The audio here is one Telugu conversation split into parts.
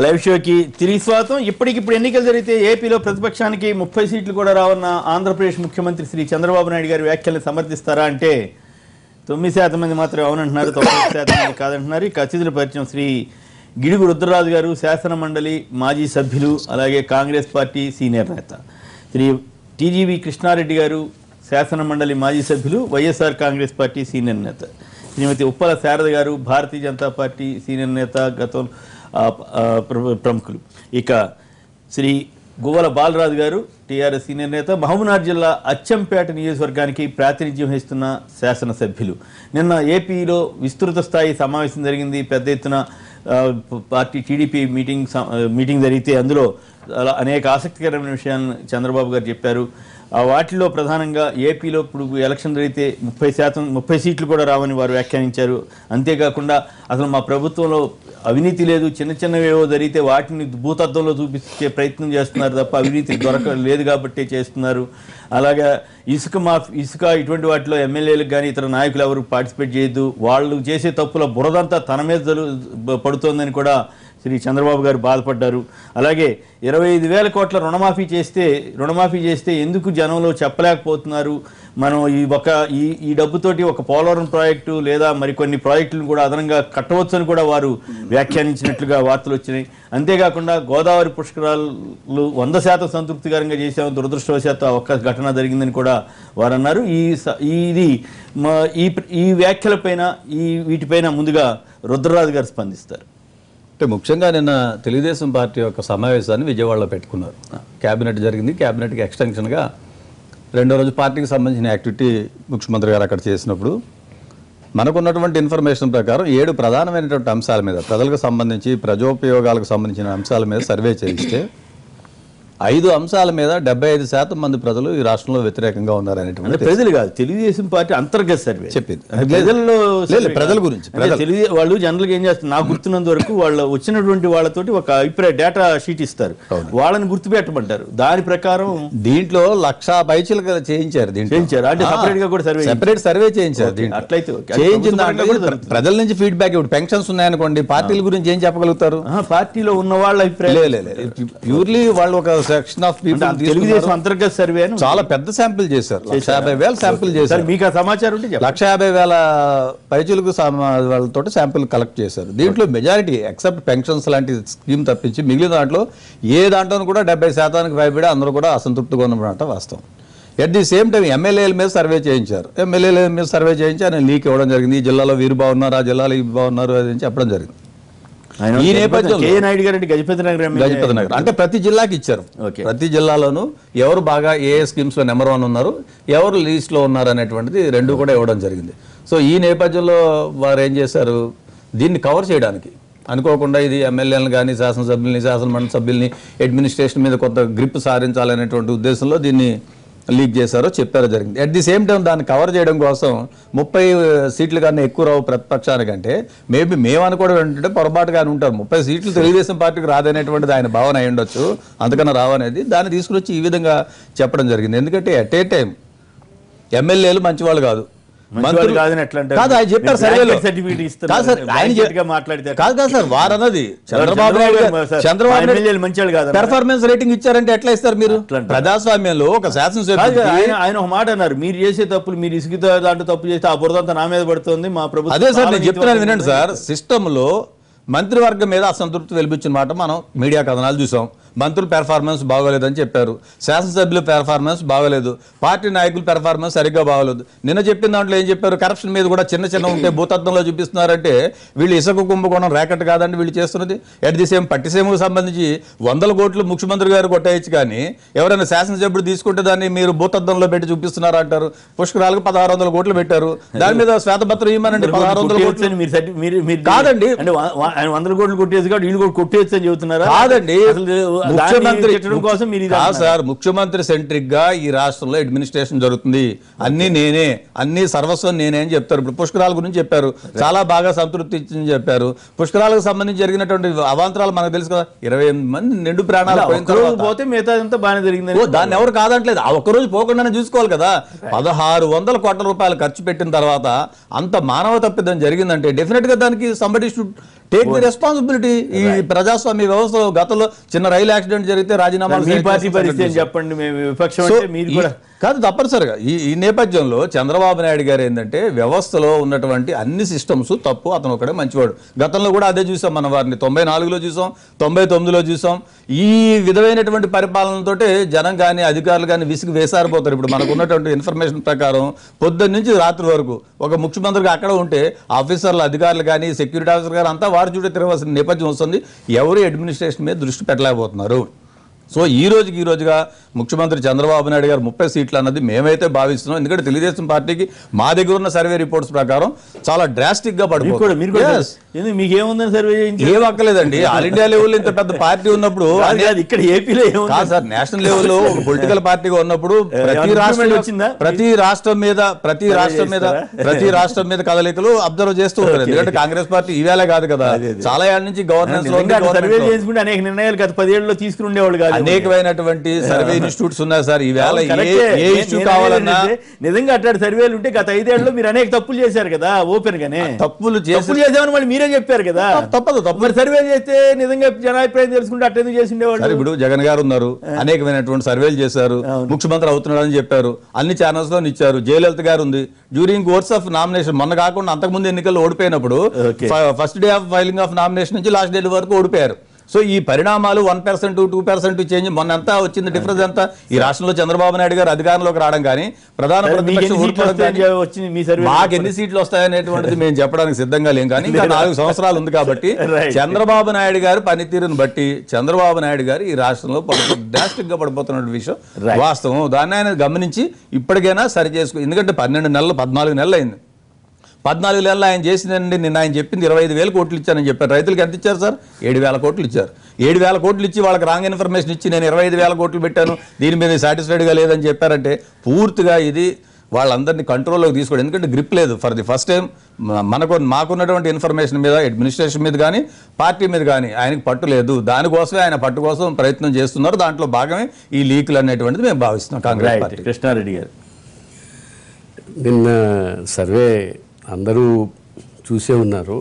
లైవ్ షోకి తిరిగి స్వాగతం. ఇప్పటికిప్పుడు ఎన్నికలు జరిగితే ఏపీలో ప్రతిపక్షానికి 30 సీట్లు కూడా రావన్న ఆంధ్రప్రదేశ్ ముఖ్యమంత్రి శ్రీ చంద్రబాబు నాయుడు గారి వ్యాఖ్యల్ని సమర్థిస్తారా అంటే 9% మంది మాత్రమే అవునంటున్నారు, 90% మంది కాదంటున్నారు. ఇక అతిథుల పరిచయం శ్రీ గిడుగు రుద్రరాజు గారు, శాసన మండలి మాజీ సభ్యులు, అలాగే కాంగ్రెస్ పార్టీ సీనియర్ నేత. శ్రీ టీజీవి కృష్ణారెడ్డి గారు, శాసన మండలి మాజీ సభ్యులు, వైఎస్ఆర్ కాంగ్రెస్ పార్టీ సీనియర్ నేత. శ్రీమతి ఉప్పల శారద గారు, భారతీయ జనతా పార్టీ సీనియర్ నేత, గతం ప్రముఖులు. ఇక శ్రీ గువ్వల బాలరాజు గారు, టీఆర్ఎస్ సీనియర్ నేత, మహబూబ్నగర్ జిల్లా అచ్చంపేట నియోజకవర్గానికి ప్రాతినిధ్యం వహిస్తున్న శాసనసభ్యులు. నిన్న ఏపీలో విస్తృత స్థాయి సమావేశం జరిగింది. పెద్ద ఎత్తున పార్టీ టీడీపీ మీటింగ్ జరిగితే అందులో అనేక ఆసక్తికరమైన విషయాలను చంద్రబాబు గారు చెప్పారు. వాటిలో ప్రధానంగా ఏపీలో ఇప్పుడు ఎలక్షన్ జరిగితే 30 సీట్లు కూడా రావని వారు వ్యాఖ్యానించారు. అంతేకాకుండా అసలు మా ప్రభుత్వంలో అవినీతి లేదు, చిన్న చిన్నవేవో జరిగితే వాటిని భూతద్దంలో చూపించే ప్రయత్నం చేస్తున్నారు తప్ప అవినీతి లేదు కాబట్టే చేస్తున్నారు. అలాగే ఇసుక ఇటువంటి వాటిలో ఎమ్మెల్యేలకు కానీ ఇతర నాయకులు ఎవరు పార్టిసిపేట్ చేయొద్దు, వాళ్ళు చేసే తప్పుల బురదంతా తన మీద పడుతోందని కూడా శ్రీ చంద్రబాబు గారు బాధపడ్డారు. అలాగే 25,000 కోట్ల రుణమాఫీ చేస్తే ఎందుకు జనంలో చెప్పలేకపోతున్నారు, మనం ఈ డబ్బుతోటి ఒక పోలవరం ప్రాజెక్టు లేదా మరికొన్ని ప్రాజెక్టులను కూడా అదనంగా కట్టవచ్చని కూడా వారు వ్యాఖ్యానించినట్లుగా వార్తలు వచ్చినాయి. అంతేకాకుండా గోదావరి పుష్కరాలు 100% సంతృప్తికరంగా చేసాము, దురదృష్టవశాత్తు ఒక్క ఘటన జరిగిందని కూడా వారు అన్నారు. ఈ వ్యాఖ్యలపైన వీటిపైన ముందుగా రుద్రరాజు గారు స్పందిస్తారు. అంటే ముఖ్యంగా నిన్న తెలుగుదేశం పార్టీ యొక్క సమావేశాన్ని విజయవాడలో పెట్టుకున్నారు. క్యాబినెట్ జరిగింది. క్యాబినెట్కి ఎక్స్టెన్షన్గా రెండో రోజు పార్టీకి సంబంధించిన యాక్టివిటీ ముఖ్యమంత్రి గారు అక్కడ చేసినప్పుడు మనకున్నటువంటి ఇన్ఫర్మేషన్ ప్రకారం 7 ప్రధానమైనటువంటి అంశాల మీద, ప్రజలకు సంబంధించి ప్రజోపయోగాలకు సంబంధించిన అంశాల మీద సర్వే చేయిస్తే 5 అంశాల మీద 75% మంది ప్రజలు ఈ రాష్ట్రంలో వ్యతిరేకంగా ఉన్నారనేటువంటి, ప్రజలు కాదు, తెలుగుదేశం పార్టీ అంతర్గత సర్వే చెప్పింది. ప్రజల గురించి వాళ్ళు జనరల్గా ఏం చేస్తారు, నాకు గుర్తున్నంత వరకు వాళ్ళు వచ్చినటువంటి వాళ్ళతోటి ఒక అభిప్రాయ డేటా షీట్ ఇస్తారు, వాళ్ళని గుర్తుపెట్టమంటారు. దాని ప్రకారం దీంట్లో 1,00,000 పైచీలకు చేయించారు. అంటే సపరేట్ గా కూడా సెపరేట్ సర్వే చేయించారు. అట్లయితే చేయించిన ప్రజల నుంచి ఫీడ్బ్యాక్. ఇప్పుడు పెన్షన్స్ ఉన్నాయనుకోండి, పార్టీల గురించి ఏం చెప్పగలుగుతారు? పార్టీలో ఉన్న వాళ్ళ అభిప్రాయం ప్యూర్లీ వాళ్ళు ఒక సెక్షన్ ఆఫ్ పీపుల్ తెలుగుదేశం అంతర్గత సర్వే చాలా పెద్ద శాంపిల్ చేశారు. 150,000 శాంపిల్ చేశారు. మీకు ఆ సమాచారం 150,000 పైచులకు వాళ్ళతో శాంపిల్ కలెక్ట్ చేశారు. దీంట్లో మెజారిటీ ఎక్సెప్ట్ పెన్షన్స్ లాంటి స్కీమ్ తప్పించి మిగిలిన దాంట్లో దాంట్లో కూడా 70% పైబడి అందరూ కూడా అసంతృప్తిగా ఉన్నమాట వాస్తవం. ఎట్ ది సేమ్ టైం ఎమ్మెల్యేల మీద సర్వే చేయించారు. ఆయన లీక్ ఇవ్వడం జరిగింది. ఈ జిల్లాలో వీరు బాగున్నారు, ఆ జిల్లాలో ఇవి బాగున్నారు అని చెప్పడం జరిగింది. ఈ నేపథ్యంలో గజపతి నగర్ అంటే ప్రతి జిల్లాకి ఇచ్చారు. ప్రతి జిల్లాలోనూ ఎవరు బాగా ఏ స్కీమ్స్ లో నెంబర్ 1 ఉన్నారు, ఎవరు లీస్ట్ లో ఉన్నారు అనేటువంటిది 2 కూడా ఇవ్వడం జరిగింది. సో ఈ నేపథ్యంలో వారు ఏం చేశారు, దీన్ని కవర్ చేయడానికి అనుకోకుండా ఇది ఎమ్మెల్యేలను కానీ శాసనమండలి సభ్యుల్ని అడ్మినిస్ట్రేషన్ మీద కొంత గ్రిప్ సాధించాలనేటువంటి ఉద్దేశంలో దీన్ని లీక్ చేశారో చెప్పారో జరిగింది. అట్ ది సేమ్ టైం దాన్ని కవర్ చేయడం కోసం 30 సీట్లు కన్నా ఎక్కువ రావు ప్రతిపక్షానికంటే మేబీ మేము అనుకోవడం ఏంటంటే పొరపాటుగానే ఉంటారు. 30 సీట్లు తెలుగుదేశం పార్టీకి రాదనేటువంటిది ఆయన భావన అయి ఉండొచ్చు, అంతకన్నా రావనేది. దాన్ని తీసుకుని వచ్చి ఈ విధంగా చెప్పడం జరిగింది. ఎందుకంటే ఎట్ ఏ టైం ఎమ్మెల్యేలు మంచివాళ్ళు కాదు, చెప్పారు సర్వేలో. వారన్నది చంద్రబాబు నాయుడు పెర్ఫార్మెన్స్ రేటింగ్ ఇచ్చారంటే ఎట్లా ఇస్తారు మీరు? ప్రజాస్వామ్యంలో ఒక శాసనసభ్యుడు ఆయన ఒక మాట అన్నారు, మీరు చేసే తప్పులు, మీరు ఇసుక దాంట్లో తప్పు చేస్తే ఆ బురదంతా నా మీద పడుతుంది మా ప్రభుత్వం. అదే సార్ నేను చెప్తున్నాను వినండి సార్. సిస్టమ్ లో మంత్రివర్గం మీద అసంతృప్తి వెలిపించిన మాట మనం మీడియా కథనాలు చూసాం. మంత్రుల పెర్ఫార్మెన్స్ బాగోలేదని చెప్పారు, శాసనసభ్యుల పెర్ఫార్మెన్స్ బాగోలేదు, పార్టీ నాయకుల పెర్ఫార్మెన్స్ సరిగ్గా బాగోలేదు. నిన్న చెప్పిన దాంట్లో ఏం చెప్పారు, కరప్షన్ మీద కూడా చిన్న ఉంటే భూతత్వంలో చూపిస్తున్నారంటే వీళ్ళు ఇసుక కుంభకోణం ర్యాకెట్ కాదండి వీళ్ళు చేస్తున్నది. ఎట్ ది సేమ్ పట్టిసీమకు సంబంధించి 100 కోట్లు ముఖ్యమంత్రి గారు కొట్టేయచ్చు, కానీ ఎవరైనా శాసనసభ్యుడు తీసుకుంటే దాన్ని మీరు భూతత్వంలో పెట్టి చూపిస్తున్నారు అంటారు. పుష్కరాలకు 1,600 కోట్లు పెట్టారు, దాని మీద శ్వేతపత్రం ఇవ్వమనండి. 1,600 కోట్లు కాదండి, ఆయన 100 కోట్లు కొట్టేసి వీళ్ళు కూడా కొట్టేయచ్చు అని చెబుతున్నారు. కాదండి, ముఖ్యమంత్రి కోసం మీరు సార్ ముఖ్యమంత్రి సెంట్రిక్ గా ఈ రాష్ట్రంలో అడ్మినిస్ట్రేషన్ జరుగుతుంది, అన్ని నేనే, అన్ని సర్వస్వం నేనే అని చెప్తారు. ఇప్పుడు పుష్కరాల గురించి చెప్పారు, చాలా బాగా సంతృప్తి ఇచ్చింది చెప్పారు. పుష్కరాలకు సంబంధించి జరిగినటువంటి అవాంతరాలు మనకు తెలుసు కదా, 28 మంది నిండు ప్రాణాలు పోతే మిగతా బాగానే జరిగింది. దాన్ని ఎవరు కాదంటలేదు, ఆ ఒక్కరోజు పోకుండానే చూసుకోవాలి కదా. 1600 కోట్ల రూపాయలు ఖర్చు పెట్టిన తర్వాత అంత మానవ తప్పిదం జరిగిందంటే డెఫినెట్ గా దానికి somebody should take the responsibility. ఈ ప్రజాస్వామ్య వ్యవస్థలో గతంలో చిన్న రైలు యాక్సిడెంట్ జరిగితే రాజీనామాలు చెప్పండి, విపక్షం మీరు కూడా కాదు తప్పనిసరిగా. ఈ నేపథ్యంలో చంద్రబాబు నాయుడు గారు ఏంటంటే వ్యవస్థలో ఉన్నటువంటి అన్ని సిస్టమ్స్ తప్పు, అతను ఒకడే మంచివాడు. గతంలో కూడా అదే చూసాం, మన వారిని 94లో చూసాం, 99లో చూసాం. ఈ విధమైనటువంటి పరిపాలనతోటే జనం కానీ అధికారులు కానీ విసిగి వేసారిపోతారు. ఇప్పుడు మనకు ఉన్నటువంటి ఇన్ఫర్మేషన్ ప్రకారం పొద్దున్న నుంచి రాత్రి వరకు ఒక ముఖ్యమంత్రిగా అక్కడ ఉంటే ఆఫీసర్లు, అధికారులు కానీ, సెక్యూరిటీ ఆఫీసర్ గారు అంతా వారు చూడే తిరగవలసిన నేపథ్యం వస్తుంది. ఎవరు అడ్మినిస్ట్రేషన్ మీద దృష్టి పెట్టలేకపోతున్నారు. సో ఈ రోజుగా ముఖ్యమంత్రి చంద్రబాబు నాయుడు గారు 30 సీట్లు అన్నది మేమైతే భావిస్తున్నాం. ఎందుకంటే తెలుగుదేశం పార్టీకి మా దగ్గర ఉన్న సర్వే రిపోర్ట్స్ ప్రకారం చాలా డ్రాస్టిక్ గా పడిపోతుంది. మీకేముందని సర్వే ఏం అక్కర్లేదండి, ఆల్ ఇండియా లెవెల్ ఇంత పెద్ద పార్టీ ఉన్నప్పుడు ఇక్కడ ఏపీలో కాదు సార్, నేషనల్ లెవెల్లో ఒక పొలిటికల్ పార్టీగా ఉన్నప్పుడు ప్రతి రాష్ట్రం మీద కదలికలు అబ్జర్వ్ చేస్తూ ఉంటారు. ఎందుకంటే కాంగ్రెస్ పార్టీ ఈవేళ కాదు కదా, చాలా ఏళ్ళ నుంచి గవర్నెన్స్ సర్వే చేసుకుంటే అనేక నిర్ణయాలు గత 10 ఏళ్ళలో తీసుకుని ఉండేవాళ్ళు కాదు. అనేకమైనటువంటి సర్వే ఇన్స్టిట్యూట్స్ ఉన్నాయి సార్. ఈవేళ ఏ ఇష్యూ కావాలన్నా నిజంగా అట్లాంటి సర్వేలు ఉంటే గత 5 ఏళ్ళలో మీరు అనేక తప్పులు చేశారు కదా, ఓపెన్ గానే తప్పులు చేసామని మళ్ళీ మీరే చెప్పారు కదా. తప్పదు. మరి సర్వే చేస్తే నిజంగా జనాభిప్రాయం తెలుసుకుంటే అట్టెందుకు చేసి ఉండేవాళ్ళు. ఇప్పుడు జగన్ గారు ఉన్నారు, అనేకమైనటువంటి సర్వేలు చేశారు, ముఖ్యమంత్రి అవుతున్నాడని చెప్పారు, అన్ని ఛానల్స్ లో ఇచ్చారు. జయలలిత గారు ఉంది డ్యూరింగ్ కోర్స్ ఆఫ్ నామినేషన్, మొన్న కాకుండా అంతకుముందు ఎన్నికల్లో ఓడిపోయినప్పుడు first day of filing of nomination నుంచి లాస్ట్ డే వరకు ఓడిపోయారు. సో ఈ పరిణామాలు 1% 2% చేంజ్, మొన్న ఎంత వచ్చింది డిఫరెన్స్ ఎంత? ఈ రాష్ట్రంలో చంద్రబాబు నాయుడు గారు అధికారంలోకి రావడం కానీ, ప్రధాన ప్రతిపక్షం మాకు ఎన్ని సీట్లు వస్తాయనేటువంటిది మేము చెప్పడానికి సిద్ధంగా లేం. కానీ ఇంకా 4 సంవత్సరాలు ఉంది కాబట్టి చంద్రబాబు నాయుడు గారి పనితీరును బట్టి చంద్రబాబు నాయుడు గారు ఈ రాష్ట్రంలో డ్రాస్టిక్ గా పడిపోతున్న విషయం వాస్తవం. దాన్ని ఆయన గమనించి ఇప్పటికైనా సరి చేసుకో. ఎందుకంటే 14 నెలలు అయింది. 14 నెలలు ఆయన చేసిందండి. నిన్న ఆయన చెప్పింది 25,000 కోట్లు ఇచ్చానని చెప్పారు. రైతులకు ఎంత ఇచ్చారు సార్? 7,000 కోట్లు ఇచ్చారు. 7,000 కోట్లు ఇచ్చి వాళ్ళకి రాంగ్ ఇన్ఫర్మేషన్ ఇచ్చి నేను 25,000 కోట్లు పెట్టాను, దీని మీద సాటిస్ఫైడ్గా లేదని చెప్పారంటే పూర్తిగా ఇది వాళ్ళందరినీ కంట్రోల్లోకి తీసుకోవడం. ఎందుకంటే గ్రిప్ లేదు. ఫర్ ది ఫస్ట్ టైం మాకున్నటువంటి ఇన్ఫర్మేషన్ మీద, అడ్మినిస్ట్రేషన్ మీద కానీ, పార్టీ మీద కానీ ఆయనకు పట్టు లేదు. దానికోసమే ఆయన పట్టు కోసం ప్రయత్నం చేస్తున్నారు. దాంట్లో భాగమే ఈ లీకులు అనేటువంటిది మేము భావిస్తున్నాం. కాంగ్రెస్ పార్టీ. కృష్ణారెడ్డి గారు నిన్న సర్వే అందరూ చూసే ఉన్నారు.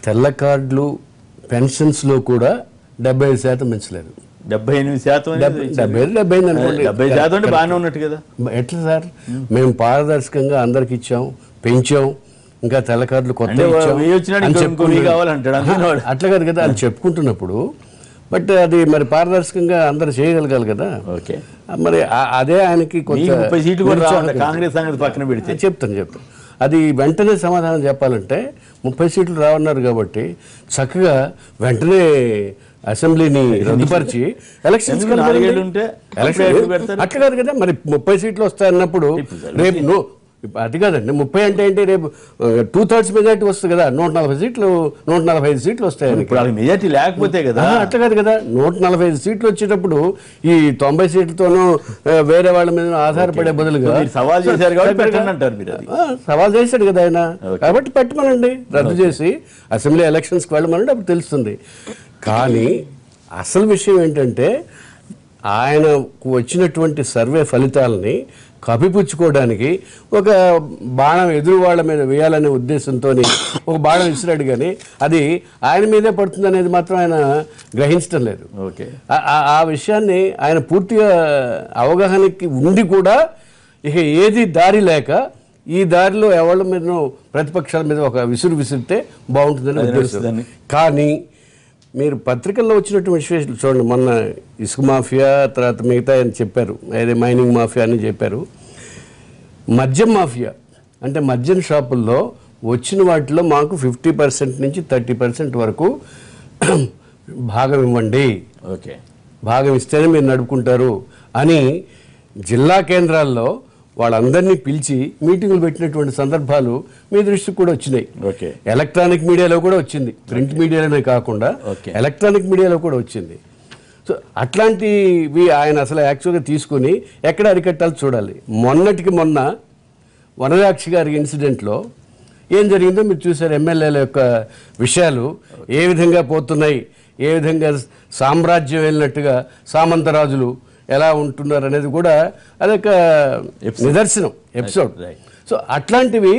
తెల్ల కార్డులు పెన్షన్స్లో కూడా 75% పెంచలేదు. 78% అనుకోండి. 70% అంటే బాగానే ఉన్నట్టు కదా. ఎట్లా సార్? మేము పారదర్శకంగా అందరికి ఇచ్చాం, పెంచాం, ఇంకా తెల్ల కార్డులు కొత్త అట్లా కాదు కదా అని చెప్పుకుంటున్నప్పుడు, బట్ అది మరి పారదర్శకంగా అందరు చేయగలగాలి కదా. ఓకే, మరి అదే ఆయనకి కొంచెం 30 సీట్లు కూడా కాంగ్రెస్ సంగతి పక్కన పెడితే చెప్తాను. అది వెంటనే సమాధానం చెప్పాలంటే 30 సీట్లు రావన్నారు కాబట్టి చక్కగా వెంటనే అసెంబ్లీని రద్దుపరిచి ఎలక్షన్స్ అట్లా కాదు కదా. మరి 30 సీట్లు వస్తాయన్నప్పుడు రేపు అది కాదండి, 30 అంటే ఏంటి? రేపు 2/3 మెజార్టీ వస్తుంది కదా, 145 సీట్లు వస్తాయి. ఇప్పుడు మెజార్టీ లేకపోతే కదా. అట్లా కాదు కదా, 145 సీట్లు వచ్చేటప్పుడు ఈ 90 సీట్లతోనూ వేరే వాళ్ళ మీద ఆధారపడే బదులుగా సవాల్ చేశారు సవాల్ చేశాడు కదా ఆయన. కాబట్టి పెట్టమనండి, రద్దు చేసి అసెంబ్లీ ఎలక్షన్స్కి వెళ్ళమనండి, అప్పుడు తెలుస్తుంది. కానీ అసలు విషయం ఏంటంటే ఆయనకు వచ్చినటువంటి సర్వే ఫలితాలని కప్పిపుచ్చుకోవడానికి ఒక బాణం ఎదురు వాళ్ళ మీద వేయాలనే ఉద్దేశంతో ఒక బాణం విసిరాడు. కానీ అది ఆయన మీదే పడుతుంది అనేది మాత్రం ఆయన గ్రహించడం లేదు. ఓకే, ఆ విషయాన్ని ఆయన పూర్తిగా అవగాహనకి ఉండి కూడా ఇక ఏది దారి లేక ఈ దారిలో ఎవరి మీద ప్రతిపక్షాల మీద ఒక విసిరితే బాగుంటుందని ఉద్దేశం. కానీ మీరు పత్రికల్లో వచ్చినటువంటి విషయాలు చూడండి. మొన్న ఇసుక మాఫియా, తర్వాత మిగతా అని చెప్పారు, అదే మైనింగ్ మాఫియా అని చెప్పారు. మద్యం మాఫియా అంటే మద్యం షాపుల్లో వచ్చిన వాటిలో మాకు 50% నుంచి 30% వరకు భాగం ఇవ్వండి, ఓకే, భాగం ఇస్తేనే మీరు నడుపుకుంటారు అని జిల్లా కేంద్రాల్లో వాళ్ళందరినీ పిలిచి మీటింగులు పెట్టినటువంటి సందర్భాలు మీ దృష్టికి కూడా వచ్చినాయి. ఎలక్ట్రానిక్ మీడియాలో కూడా వచ్చింది, ప్రింట్ మీడియాలోనే కాకుండా ఎలక్ట్రానిక్ మీడియాలో కూడా వచ్చింది. సో అట్లాంటివి ఆయన అసలు యాక్చువల్గా తీసుకుని ఎక్కడ అరికట్టాలి చూడాలి. మొన్నటికి మొన్న వనజాక్షి గారి ఇన్సిడెంట్లో ఏం జరిగిందో మీరు చూసారు. ఎమ్మెల్యేల యొక్క విషయాలు ఏ విధంగా పోతున్నాయి, ఏ విధంగా సామ్రాజ్యం వెళ్ళినట్టుగా సామంతరాజులు ఎలా ఉంటున్నారు అనేది కూడా అదొక నిదర్శనం ఎపిసోడ్. సో అట్లాంటివి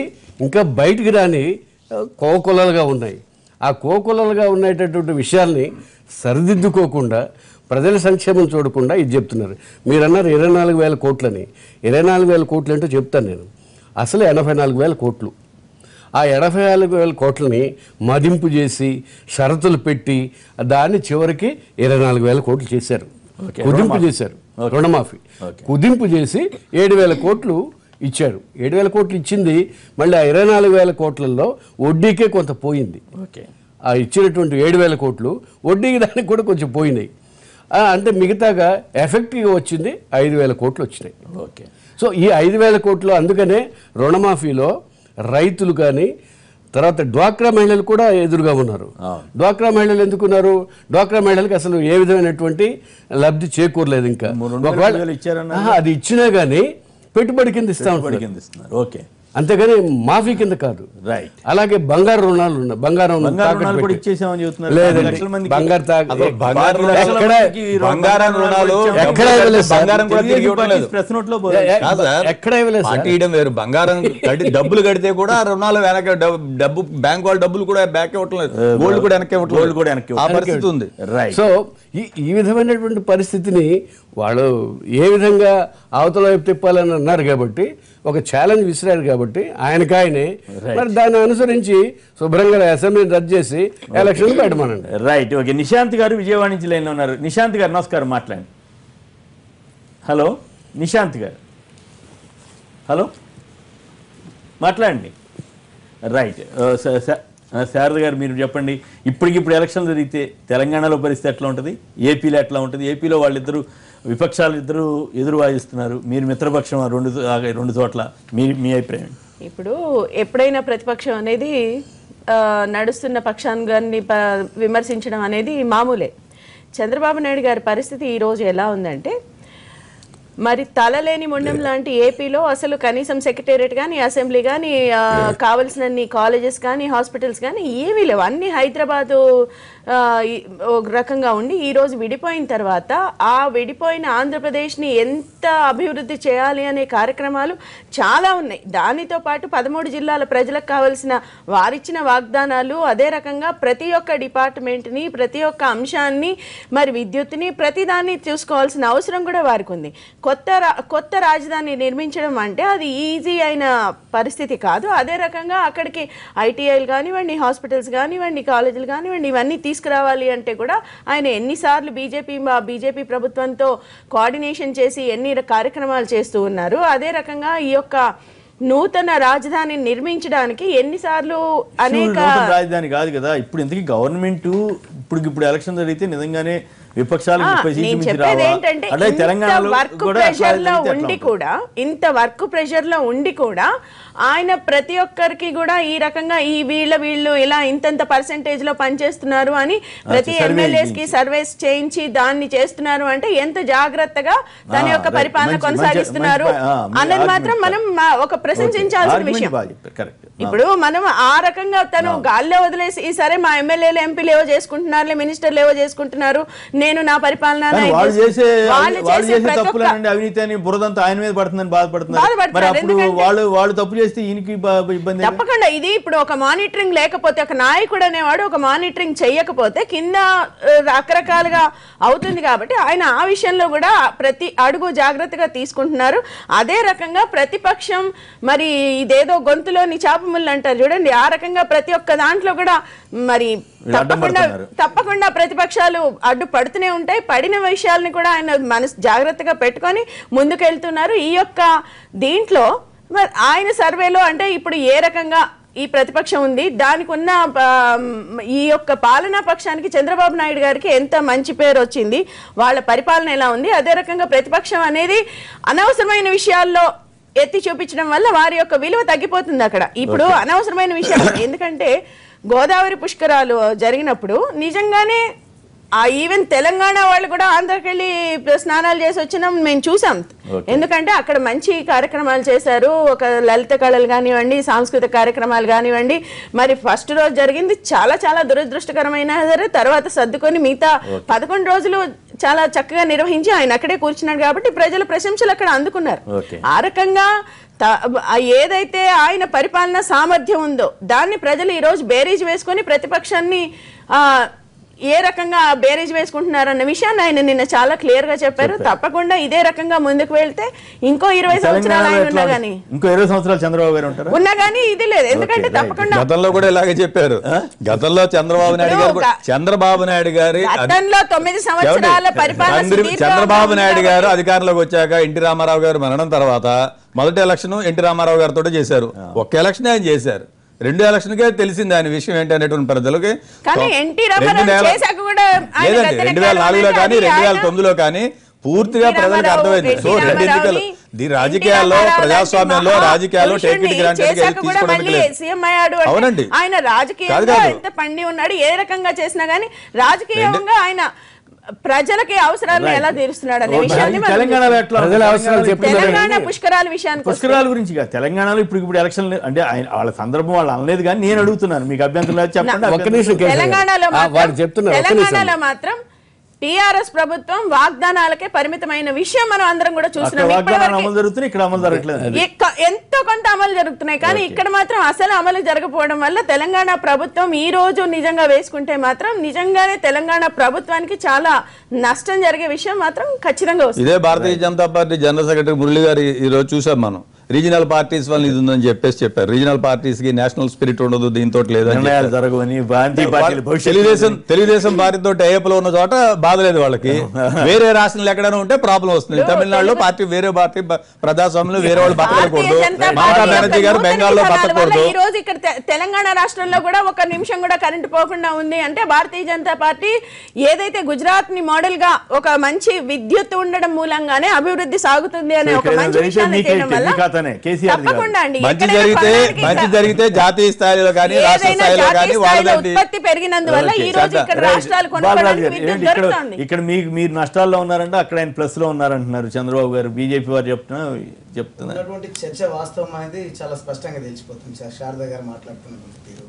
ఇంకా బయటికి రాని కోకొలలుగా ఉన్నాయి. ఆ కోకొలలుగా ఉండేటటువంటి విషయాల్ని సరిదిద్దుకోకుండా ప్రజల సంక్షేమం చూడకుండా ఇది చెప్తున్నారు. మీరు అన్నారు 24,000 కోట్లని. 24,000 కోట్లు అంటే చెప్తాను నేను. అసలు 84,000 కోట్లు. ఆ 84,000 కోట్లని మదింపు చేసి షరతులు పెట్టి దాన్ని చివరికి 24,000 కోట్లు చేశారు. కుదింపు చేశారు. రుణమాఫీ కుదింపు చేసి 7,000 కోట్లు ఇచ్చారు. 7,000 కోట్లు ఇచ్చింది మళ్ళీ ఆ 24,000 కోట్లలో వడ్డీకే కొంత పోయింది. ఆ ఇచ్చినటువంటి 7,000 కోట్లు వడ్డీకి దానికి కూడా కొంచెం పోయినాయి. అంటే మిగతాగా ఎఫెక్టివ్గా వచ్చింది 5,000 కోట్లు వచ్చినాయి. సో ఈ 5,000 కోట్లు అందుకనే రుణమాఫీలో రైతులు కానీ తర్వాత డ్వాక్రా మహిళలు కూడా ఎదురుగా ఉన్నారు. డ్వాక్రా మహిళలు ఎందుకున్నారు? డ్వాక్రా మహిళలకు అసలు ఏ విధమైనటువంటి లబ్ధి చేకూరలేదు. ఇంకా అది ఇచ్చినా కానీ పెట్టుబడి కింద ఇస్తా ఉంటారు. అంతేగాని మాఫీ కింద కాదు. అలాగే బంగారు రుణాలు ఉన్నాయి. బంగారం లేదండి. బంగారం డబ్బులు కడితే కూడా రుణాలు వెనక డబ్బు బ్యాంక్ వాళ్ళ డబ్బులు కూడా బ్యాక్ ఇవ్వట్లేదు. గోల్డ్ కూడా వెనక్కి ఆ పరిస్థితి ఉంది. సో ఈ విధమైనటువంటి పరిస్థితిని వాళ్ళు ఏ విధంగా అవతల వైపు తిప్పాలని అన్నారు కాబట్టి ఒక ఛాలెంజ్ విసిరారు కాబట్టి ఆయనకాయనే మరి దాన్ని అనుసరించి శుభ్రంగా అసెంబ్లీని రద్దు చేసి ఎలక్షన్ పెట్టమనండి. రైట్. ఓకే. నిశాంత్ గారు విజయవాడ నుంచి లైన్లో ఉన్నారు. నిశాంత్ గారు నమస్కారం, మాట్లాడండి. హలో నిశాంత్ గారు, హలో మాట్లాడండి. రైట్. శారద గారు మీరు చెప్పండి, ఇప్పటికిప్పుడు ఎలక్షన్ జరిగితే తెలంగాణలో పరిస్థితి ఎట్లా ఉంటుంది, ఏపీలో ఎట్లా ఉంటుంది? ఏపీలో వాళ్ళిద్దరూ విపక్షాలు ఇద్దరు ఎదురు వాయిస్తున్నారు, మీరు మిత్రపక్షం రెండు చోట్ల, మీ అభిప్రాయం? ఇప్పుడు ఎప్పుడైనా ప్రతిపక్షం అనేది నడుస్తున్న పక్షాన్ని విమర్శించడం అనేది మామూలే. చంద్రబాబు నాయుడు గారి పరిస్థితి ఈరోజు ఎలా ఉందంటే, మరి తలలేని ముండం లాంటి ఏపీలో అసలు కనీసం సెక్రటేరియట్ కానీ అసెంబ్లీ కానీ కావలసినన్ని కాలేజెస్ కానీ హాస్పిటల్స్ కానీ ఏమీ లేవు. అన్ని హైదరాబాదు రకంగా ఉండి ఈరోజు విడిపోయిన తర్వాత ఆ విడిపోయిన ఆంధ్రప్రదేశ్ని ఎంత అభివృద్ధి చేయాలి అనే కార్యక్రమాలు చాలా ఉన్నాయి. దానితో పాటు 13 జిల్లాల ప్రజలకు కావాల్సిన వారిచ్చిన వాగ్దానాలు, అదే రకంగా ప్రతి ఒక్క డిపార్ట్మెంట్ని ప్రతి ఒక్క అంశాన్ని మరి విద్యుత్ని ప్రతిదాన్ని చూసుకోవాల్సిన అవసరం కూడా వారికి ఉంది. కొత్త రాజధాని నిర్మించడం అంటే అది ఈజీ అయిన పరిస్థితి కాదు. అదే రకంగా అక్కడికి ఐటీఐలు కానివ్వండి, హాస్పిటల్స్ కానివ్వండి, కాలేజీలు కానివ్వండి, ఇవన్నీ తీసుకురావాలి అంటే కూడా ఆయన ఎన్నిసార్లు బీజేపీ ప్రభుత్వంతో కోఆర్డినేషన్ చేసి ఎన్ని కార్యక్రమాలు చేస్తూ ఉన్నారు. అదే రకంగా ఈ యొక్క నూతన రాజధాని నిర్మించడానికి ఎన్నిసార్లు అనేక రాజధాని కాదు కదా ఇప్పుడు ఎందుకు గవర్నమెంట్ ఇప్పుడు ఎలక్షన్ జరిగితే నిజంగానే విపక్షాలు ఇంత వర్క్ ప్రెషర్ లో ఉండి కూడా ఆయన ప్రతి ఒక్కరికి కూడా ఈ రకంగా ఈ వీళ్ళు ఇలా ఇంతంత పర్సెంటేజ్ లో పనిచేస్తున్నారు అని ప్రతి ఎమ్మెల్యేస్ కి సర్వేస్ చేయించి దాన్ని చేస్తున్నారు అంటే ఎంత జాగ్రత్తగా తన యొక్క పరిపాలన కొనసాగిస్తున్నారు అన్నది మాత్రం మనం ఒక ప్రశంసించాల్సిన విషయం. ఇప్పుడు మనం ఆ రకంగా తను గాల్లో వదిలేసి సరే మా ఎమ్మెల్యేలు ఎంపీలు ఏవో చేసుకుంటున్నారు, మినిస్టర్లు ఏవో చేసుకుంటున్నారు, నేను నా పరిపాలన తప్పకుండా. ఇది ఇప్పుడు ఒక మానిటరింగ్ లేకపోతే, ఒక నాయకుడు అనేవాడు ఒక మానిటరింగ్ చేయకపోతే కింద రకరకాలుగా అవుతుంది. కాబట్టి ఆయన ఆ విషయంలో కూడా ప్రతి అడుగు జాగ్రత్తగా తీసుకుంటున్నారు. అదే రకంగా ప్రతిపక్షం మరి ఇదేదో గొంతులోని చాపముళ్ళు అంటారు చూడండి, ఆ రకంగా ప్రతి ఒక్క దాంట్లో కూడా మరి తప్పకుండా ప్రతిపక్షాలు అడ్డు పడుతూనే ఉంటాయి. పడిన విషయాలని కూడా ఆయన జాగ్రత్తగా పెట్టుకొని ముందుకెళ్తున్నారు. ఈ యొక్క దీంట్లో ఆయన సర్వేలో అంటే ఇప్పుడు ఏ రకంగా ఈ ప్రతిపక్షం ఉంది, దానికి ఉన్న ఈ యొక్క పాలనా పక్షానికి చంద్రబాబు నాయుడు గారికి ఎంత మంచి పేరు వచ్చింది, వాళ్ళ పరిపాలన ఎలా ఉంది, అదే రకంగా ప్రతిపక్షం అనేది అనవసరమైన విషయాల్లో ఎత్తి చూపించడం వల్ల వారి యొక్క విలువ తగ్గిపోతుంది అక్కడ. ఇప్పుడు అనవసరమైన విషయాలు ఎందుకంటే గోదావరి పుష్కరాలు జరిగినప్పుడు నిజంగానే ఈవెన్ తెలంగాణ వాళ్ళు కూడా ఆంధ్రాకి వెళ్ళి స్నానాలు చేసి వచ్చినాం మేము చూసాం. ఎందుకంటే అక్కడ మంచి కార్యక్రమాలు చేశారు. ఒక లలిత కళలు కానివ్వండి, సాంస్కృతిక కార్యక్రమాలు కానివ్వండి. మరి ఫస్ట్ రోజు జరిగింది చాలా చాలా దురదృష్టకరమైన సరే, తర్వాత సర్దుకొని మిగతా 11 రోజులు చాలా చక్కగా నిర్వహించి ఆయన అక్కడే కూర్చున్నాడు కాబట్టి ప్రజల ప్రశంసలు అక్కడ అందుకున్నారు. ఆ రకంగా ఏదైతే ఆయన పరిపాలన సామర్థ్యం ఉందో దాన్ని ప్రజలు ఈరోజు బేరీజ్ వేసుకొని ప్రతిపక్షాన్ని ఏ రకంగా బేరీజ్ వేసుకుంటున్నారన్న విషయాన్ని ఆయన నిన్న చాలా క్లియర్ గా చెప్పారు. తప్పకుండా ఇదే రకంగా ముందుకు వెళ్తే ఇంకో 20 సంవత్సరాలు ఆయన ఉన్నా గానీ, ఇంకో 20 సంవత్సరాలు చంద్రబాబు గారు ఉంటారు ఉన్నా గానీ ఇది లేదు. ఎందుకంటే తప్పకుండా గతంలో కూడా ఇలాగే చెప్పారు. గతంలో చంద్రబాబు నాయుడు గారి గతంలో 9 సంవత్సరాల పరిపాలన చంద్రబాబు నాయుడు గారు అధికారంలోకి వచ్చాక ఎన్టీ రామారావు గారు మరణం తర్వాత మొదటి ఎలక్షన్ ఎన్టీ రామారావు గారితో చేశారు. ఒక్క ఎలక్షన్ ఆయన చేశారు. 2 ఎలక్షన్కే తెలిసింది ఆయన విషయం ఏంటి అనేటువంటి ప్రజలకి. లేదండి 2004లో కానీ 2009లో కానీ పూర్తిగా ప్రజలకు అర్థమైంది. సో 2 ఎన్నికలు రాజకీయాల్లో, ప్రజాస్వామ్యంలో, రాజకీయాల్లో టేకిట్ గ్రాంటెడ్. అవునండి, ఆయన రాజకీయంగా ఎంత పండి ఉన్నాడు, ఏ రకంగా చేసినా గానీ రాజకీయంగా ఆయన ప్రజలకి అవసరాలను ఎలా తీరుస్తున్నాడు అనే విషయాన్ని తెలంగాణ పుష్కరాల విషయాన్ని పుష్కరాల గురించి కాదు, తెలంగాణలో ఇప్పుడు ఎలక్షన్ అంటే వాళ్ళ సందర్భం వాళ్ళు అనలేదు కానీ నేను అడుగుతున్నాను, మీకు అభ్యంతరం లేదు చెప్పండి. తెలంగాణలో మాత్రం టిఆర్ఎస్ ప్రభుత్వం వాగ్దానాలకే పరిమితమైన విషయం మనం అందరం కూడా చూస్తున్నాం. ఎంతో కొంత అమలు జరుగుతున్నాయి కానీ ఇక్కడ మాత్రం అసలు అమలు జరగకపోవడం వల్ల తెలంగాణ ప్రభుత్వం ఈ రోజు నిజంగా వేసుకుంటే మాత్రం నిజంగానే తెలంగాణ ప్రభుత్వానికి చాలా నష్టం జరిగే విషయం మాత్రం ఖచ్చితంగా వస్తుంది. ఇదే Bharatiya Janata Party general secretary Murali గారు ఈ రోజు చూసాం మనం. రీజనల్ పార్టీస్ వల్ల ఇది ఉందని చెప్పారు. రీజనల్ పార్టీస్ కి నేషనల్ స్పిరిట్ ఉండదు, దీంతో లేదని. తెలుగుదేశం పార్టీతో టైప్లో ఉన్న చోట బాధలేదు వాళ్ళకి. వేరే రాష్ట్రంలో ఎక్కడైనా ఉంటే ప్రాబ్లం వస్తుంది. తమిళనాడులో పార్టీ వేరే పార్టీ ప్రజాస్వామ్యంలో వేరే వాళ్ళు బతకూడదు. మమతా బెనర్జీ గారు బెంగాల్లో బతకూడదు. ఈ రోజు ఇక్కడ తెలంగాణ రాష్ట్రంలో కూడా ఒక నిమిషం కూడా కరెంట్ పోకుండా ఉంది అంటే భారతీయ జనతా పార్టీ ఏదైతే గుజరాత్ ని మోడల్ గా ఒక మంచి విద్యుత్ ఉండడం మూలంగానే అభివృద్ధి సాగుతుంది అనే ఒక మంచి విషయాన్ని చేయడం వల్ల మంచి జరిగితే జాతీయ స్థాయిలో కానీ రాష్ట్ర స్థాయిలో కానీ ఉత్పత్తి పెరిగినందువల్ల ఈ రోజు ఇక్కడ రాష్ట్రాలు ఇక్కడ మీరు నష్టాల్లో ఉన్నారంటే అక్కడ ఆయన ప్లస్ లో ఉన్నారంటున్నారు చంద్రబాబు గారు. బీజేపీ వారు చెప్తున్నారు చర్చ వాస్తవం అనేది చాలా స్పష్టంగా తెలిసిపోతుంది సార్. శారద గారు మాట్లాడుతున్నటువంటి తీరు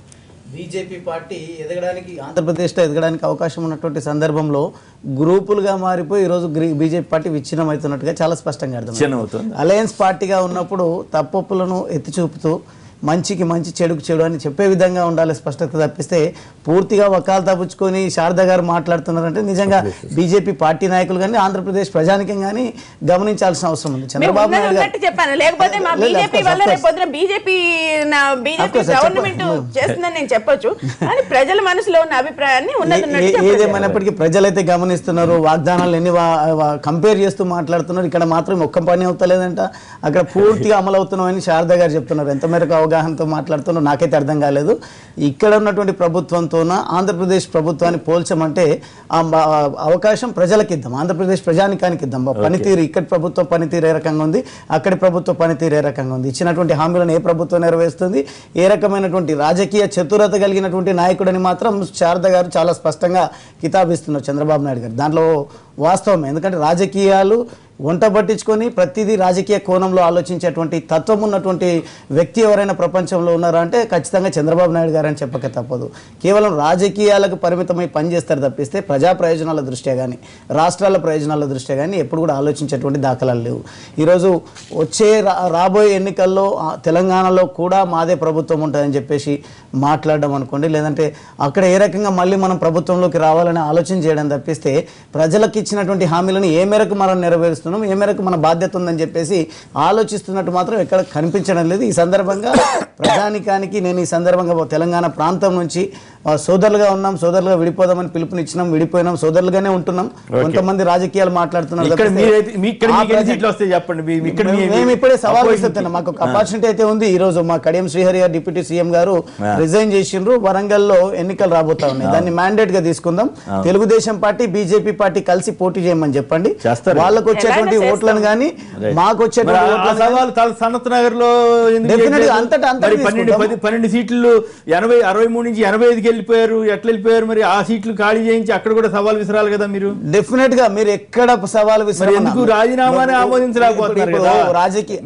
బీజేపీ పార్టీ ఎదగడానికి, ఆంధ్రప్రదేశ్లో ఎదగడానికి అవకాశం ఉన్నటువంటి సందర్భంలో గ్రూపులుగా మారిపోయి ఈరోజు బీజేపీ పార్టీ విచ్ఛిన్నం అవుతున్నట్టుగా చాలా స్పష్టంగా అర్థమవుతుంది. అలయన్స్ పార్టీగా ఉన్నప్పుడు తప్పులను ఎత్తి చూపుతూ మంచికి మంచి చెడుకు చెడు అని చెప్పే విధంగా ఉండాలి స్పష్టత తప్పిస్తే పూర్తిగా వకాలు తప్పించుకొని శారద గారు మాట్లాడుతున్నారంటే నిజంగా బీజేపీ పార్టీ నాయకులు కానీ ఆంధ్రప్రదేశ్ ప్రజానికం కానీ గమనించాల్సిన అవసరం ఉంది. చంద్రబాబు నాయుడు గారు ప్రజల మనసులో ఉన్న అభిప్రాయాన్ని ఏదేమైనప్పటికీ ప్రజలైతే గమనిస్తున్నారు. వాగ్దానాలు ఎన్ని కంపేర్ చేస్తూ మాట్లాడుతున్నారు. ఇక్కడ మాత్రం ఒక్క పని అవుతలేదంట, అక్కడ పూర్తిగా అమలు అవుతున్నామని శారద గారు చెప్తున్నారు. ఎంత మేరకు అవగాహనతో మాట్లాడుతున్నారు నాకైతే అర్థం కాలేదు. ఇక్కడ ఉన్నటువంటి ప్రభుత్వంతోన ఆంధ్రప్రదేశ్ ప్రభుత్వాన్ని పోల్చమంటే ఆ అవకాశం ప్రజలకి ఇద్దాం, ఆంధ్రప్రదేశ్ ప్రజానికానికి ఇద్దాం. పనితీరు ఇక్కడ ప్రభుత్వ పనితీరు ఏ రకంగా ఉంది, అక్కడి ప్రభుత్వ పనితీరు ఏ రకంగా ఉంది, ఇచ్చినటువంటి హామీలను ఏ ప్రభుత్వం నెరవేరుస్తుంది, ఏ రకమైనటువంటి రాజకీయ చతురత కలిగినటువంటి నాయకుడని మాత్రం శారద గారు చాలా స్పష్టంగా కితాబిస్తున్నారు చంద్రబాబు నాయుడు గారు. దాంట్లో వాస్తవమే, ఎందుకంటే రాజకీయాలు వంట పట్టించుకొని ప్రతిదీ రాజకీయ కోణంలో ఆలోచించేటువంటి తత్వం ఉన్నటువంటి వ్యక్తి ఎవరైనా ప్రపంచంలో ఉన్నారా అంటే ఖచ్చితంగా చంద్రబాబు నాయుడు గారు అని చెప్పక తప్పదు. కేవలం రాజకీయాలకు పరిమితమై పనిచేస్తారు తప్పిస్తే ప్రజా ప్రయోజనాల దృష్ట్యా కానీ రాష్ట్రాల ప్రయోజనాల దృష్ట్యా కానీ ఎప్పుడు కూడా ఆలోచించేటువంటి దాఖలాలు లేవు. ఈరోజు వచ్చే రాబోయే ఎన్నికల్లో తెలంగాణలో కూడా మాదే ప్రభుత్వం ఉంటుందని చెప్పేసి మాట్లాడడం అనుకోండి, లేదంటే అక్కడ ఏ రకంగా మళ్ళీ మనం ప్రభుత్వంలోకి రావాలని ఆలోచన చేయడం తప్పిస్తే ప్రజలకు ఇచ్చినటువంటి హామీలను ఏ మేరకు మనం నెరవేరుస్తున్నాం, ఏ మేరకు మన బాధ్యత ఉందని చెప్పేసి ఆలోచిస్తున్నట్టు మాత్రం ఎక్కడ కనిపించడం లేదు. ఈ సందర్భంగా ప్రజానికానికి నేను ఈ సందర్భంగా తెలంగాణ ప్రాంతం నుంచి సోదరులుగా ఉన్నాం, సోదరులుగా విడిపోదామని పిలుపునిచ్చినాం, విడిపోయినాం, సోదరులుగానే ఉంటున్నాం. కొంతమంది రాజకీయాలు మాట్లాడుతున్నారు. మేము ఇప్పుడే సవాల్ విస్తున్నాం. మాకు ఒక ఆపర్చునిటీ అయితే ఉంది. ఈ రోజు మా కడియం శ్రీహరి గారు డిప్యూటీ సీఎం గారు రిజైన్ చేసిండ్రు. వరంగల్లో ఎన్నికలు రాబోతా ఉన్నాయి, దాన్ని మ్యాండేట్ గా తీసుకుందాం. తెలుగుదేశం పార్టీ బీజేపీ పార్టీ కలిసి పోటీ చేయమని చెప్పండి. వాళ్ళకు వచ్చే వచ్చేటువంటి ఓట్లను కానీ మాకు వచ్చేటువంటి ఓట్లను సవాలు సనత్ నగర్ లో Definitely అంతటా 12 సీట్లు 63 నుంచి 85కి వెళ్ళిపోయారు. ఎట్లా వెళ్ళిపోయారు మరి? ఆ సీట్లు ఖాళీ చేయించి అక్కడ కూడా సవాల్ విసరాలి కదా మీరు. డెఫినెట్ గా మీరు ఎక్కడ సవాల్ విసరాలి. ఎందుకు రాజీనామానే ఆమోదించలేకపోతున్నారు కదా? రాజకీయ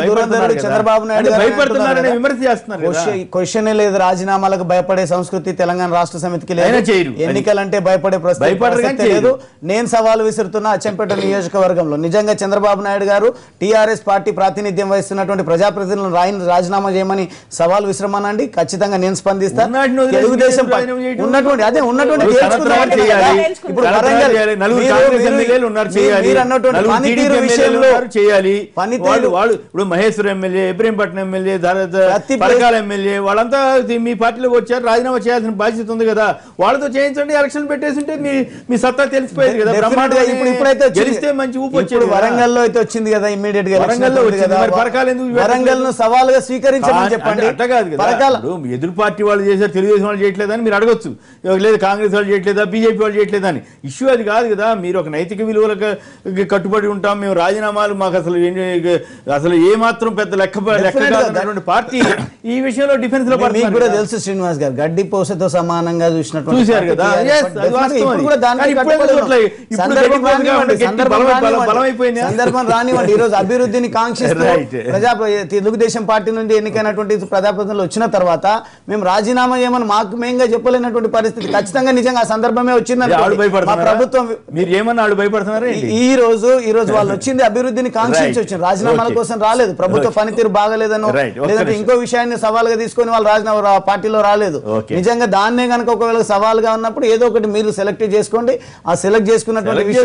దురంధరుడు చంద్రబాబు నాయుడు భయపడుతున్నారని విమర్శ చేస్తున్నారు. క్వశ్చన్ లేదు. రాజీనామాలకు భయపడే సంస్కృతి తెలంగాణ రాష్ట్ర సమితికి లేదు. ఎన్నికలంటే భయపడే ప్రశ్న లేదు. నేను సవాల్ విసురుతున్నా అచ్చంపేట నియోజకవర్గంలో నిజంగా చంద్రబాబు నాయుడు గారు టీఆర్ఎస్ పార్టీ ప్రాతినిధ్యం వహిస్తున్నటువంటి ప్రజాప్రతినిధులను రాజీనామా చేయమని సవాల్ విసరమనండి, ఖచ్చితంగా నేను స్పందిస్తాను. తెలుగుదేశం ఉన్నటువంటి ఇప్పుడు పనితీరు విషయంలో ఇప్పుడు Maheshwar MLA, Ibrahimpatnam MLA, Parakala MLA వాళ్ళంతా మీ పార్టీలోకి వచ్చారు. రాజీనామా చేయాల్సిన బాధ్యత ఉంది కదా, వాళ్ళతో చేయించండి. ఎలక్షన్ పెట్టేసింటే మీ సత్తా తెలిసిపోయేది కదా. ఇప్పుడైతే గెలిస్తే మంచి ఊపు వచ్చేది. వరంగల్ లో అయితే వచ్చింది కదా, ఇమీడియట్ గా వరంగల్ వరంగల్ ను సవాల్ గా స్వీకరించమని చెప్పండి. అట్లా కాదు కదా, ఎదురు పార్టీ వాళ్ళు చేశారు, తెలుగుదేశం వాళ్ళు చేయట్లేదని మీరు అడగొచ్చు. లేదు కాంగ్రెస్ వాళ్ళు చేయట్లేదా, బీజేపీ వాళ్ళు చేయట్లేదా అని. ఇష్యూ అది కాదు కదా. మీరు ఒక నైతిక విలువలకు కట్టుబడి ఉంటాం, మేము రాజీనామాలు మాకు అసలు ఏ మాత్రం పెద్ద లెక్క కాదన్నటువంటి పార్టీ ఈ విషయంలో డిఫెన్స్ లో కూడా తెలుసు. శ్రీనివాస్ గారు గడ్డి పోసతో సమానంగా చూసినట్టు చూశారు కదా. సందర్భం రానివ్వండి. ఈ రోజు అభివృద్ధిని కాంక్షిస్తూ తెలుగుదేశం పార్టీ నుండి ఎన్నికైనటువంటి ప్రజాప్రతినిధులు వచ్చిన తర్వాత మేము రాజీనామా చేయమని మాకు మేంగా చెప్పలేనటువంటి పరిస్థితి ఖచ్చితంగా నిజంగా ఆ సందర్భమే వచ్చిందని ప్రభుత్వం. మీరు ఏమన్నా వాళ్ళు భయపడుతున్నారు. ఈ రోజు వాళ్ళు వచ్చింది అభివృద్ధిని కాంక్షించి వచ్చింది, రాజీనామాల కోసం రాలేదు. ప్రభుత్వ పనితీరు బాగలేదనో లేదంటే ఇంకో విషయాన్ని సవాల్గా తీసుకొని వాళ్ళు రాజీనామా పార్టీలో రాలేదు. నిజంగా దాన్నే కనుక ఒకవేళ సవాల్గా ఉన్నప్పుడు ఏదో ఒకటి మీరు సెలెక్ట్ చేసుకోండి. ఆ సెలెక్ట్ చేసుకున్నటువంటి విషయం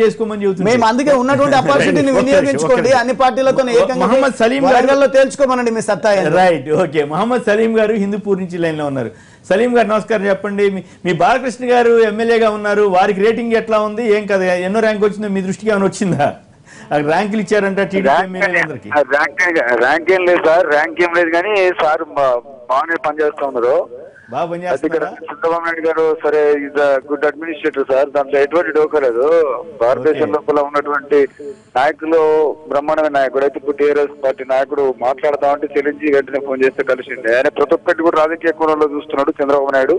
చేసుకోమని చెబుతున్నాం. మేము అందుకే ఉన్నటువంటి ఆపర్చునిటీని వినియోగించుకోండి. అన్ని పార్టీలతో మహమ్మద్ సలీం వరంగల్లో తేల్చుకోమనండి మీ సత్తా. Right, okay. మహమ్మద్ సలీం గారు హిందూపూర్ నుంచి లైన్ లో ఉన్నారు. సలీం గారు నమస్కారం. చెప్పండి, మీ బాలకృష్ణ గారు ఎమ్మెల్యేగా ఉన్నారు, వారికి రేటింగ్ ఎట్లా ఉంది, ఏం కదా, ఎన్నో ర్యాంక్ వచ్చిందో మీ దృష్టికి ఏమైనా వచ్చిందా? ర్యాంకులు ఇచ్చారంట టీడీపీ ఎమ్మెల్యేలందరికీ. ర్యాంక్ ఏం లేదు సార్, ర్యాంక్ ఏం లేదు కానీ సార్ బాగానే పనిచేస్తా ఉన్నారు. చంద్రబాబు నాయుడు గారు సరే ఈజ్ గుడ్ అడ్మినిస్ట్రేటర్ సార్, దాంట్లో ఎటువంటి డోకలేదు. భారతదేశం లోపల ఉన్నటువంటి నాయకులు బ్రహ్మాండమైన నాయకుడు. అయితే ఇప్పుడు టీఆర్ఎస్ పార్టీ నాయకుడు మాట్లాడతామంటే చెల్లించి వెంటనే ఫోన్ చేస్తే కలిసిండే. ఆయన ప్రతి ఒక్కటి కూడా రాజకీయ కోణంలో చూస్తున్నాడు. చంద్రబాబు నాయుడు